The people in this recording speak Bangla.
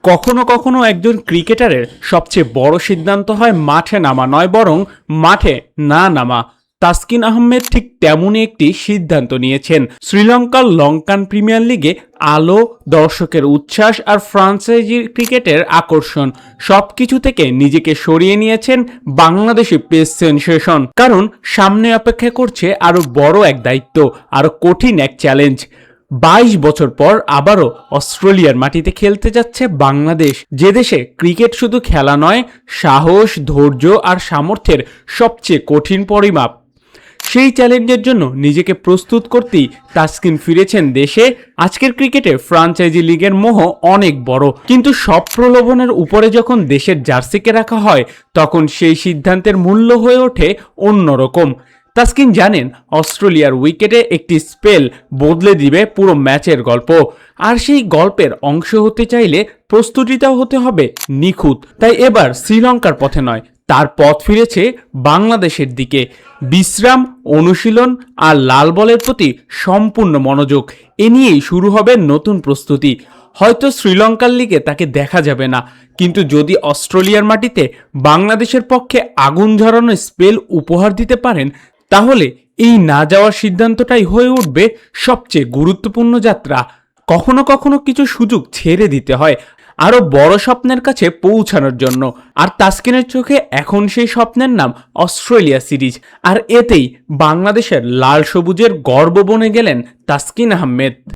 কখনো কখনো একজন ক্রিকেটারের সবচেয়ে বড় সিদ্ধান্ত হয় মাঠে নামা নয়, বরং মাঠে না নামা। তাসকিন আহমেদ ঠিক তেমনই একটি সিদ্ধান্ত নিয়েছেন। শ্রীলঙ্কার লঙ্কান প্রিমিয়ার লিগে আলো, দর্শকের উচ্ছ্বাস আর ফ্রাঞ্চাইজি ক্রিকেটের আকর্ষণ সবকিছু থেকে নিজেকে সরিয়ে নিয়েছেন বাংলাদেশি পেস সেনসেশন। কারণ সামনে অপেক্ষা করছে আরো বড় এক দায়িত্ব, আরো কঠিন এক চ্যালেঞ্জ। 22 বছর পর আবারও অস্ট্রেলিয়ার মাটিতে খেলতে যাচ্ছে বাংলাদেশ, যে দেশে ক্রিকেট শুধু খেলা নয়, সাহস, ধৈর্য আর সামর্থ্যের সবচেয়ে কঠিন পরিমাপ। সেই চ্যালেঞ্জের জন্য নিজেকে প্রস্তুত করতেই তাসকিন ফিরেছেন দেশে। আজকের ক্রিকেটে ফ্রাঞ্চাইজি লিগের মোহ অনেক বড়, কিন্তু সব প্রলোভনের উপরে যখন দেশের জার্সিকে রাখা হয়, তখন সেই সিদ্ধান্তের মূল্য হয়ে ওঠে অন্যরকম। তাসকিন জানেন অস্ট্রেলিয়ার উইকেটে একটি স্পেল বদলে দিবে পুরো ম্যাচের গল্প, আর সেই গল্পের অংশ হতে চাইলে প্রস্তুতিটাও হতে হবে নিখুঁত। তাই এবার শ্রীলঙ্কার পথে নয়, তার পথ ফিরেছে বাংলাদেশের দিকে। বিশ্রাম, অনুশীলন আর লাল বলের প্রতি সম্পূর্ণ মনোযোগ, এ নিয়েই শুরু হবে নতুন প্রস্তুতি। হয়তো শ্রীলঙ্কার লিগে তাকে দেখা যাবে না, কিন্তু যদি অস্ট্রেলিয়ার মাটিতে বাংলাদেশের পক্ষে আগুন ঝরানো স্পেল উপহার দিতে পারেন, তাহলে এই না যাওয়ার সিদ্ধান্তটাই হয়ে উঠবে সবচেয়ে গুরুত্বপূর্ণ যাত্রা। কখনো কখনো কিছু সুযোগ ছেড়ে দিতে হয় আরো বড় স্বপ্নের কাছে পৌঁছানোর জন্য। আর তাসকিনের চোখে এখন সেই স্বপ্নের নাম অস্ট্রেলিয়া সিরিজ, আর এতেই বাংলাদেশের লাল সবুজের গর্ব বনে গেলেন তাসকিন আহমেদ।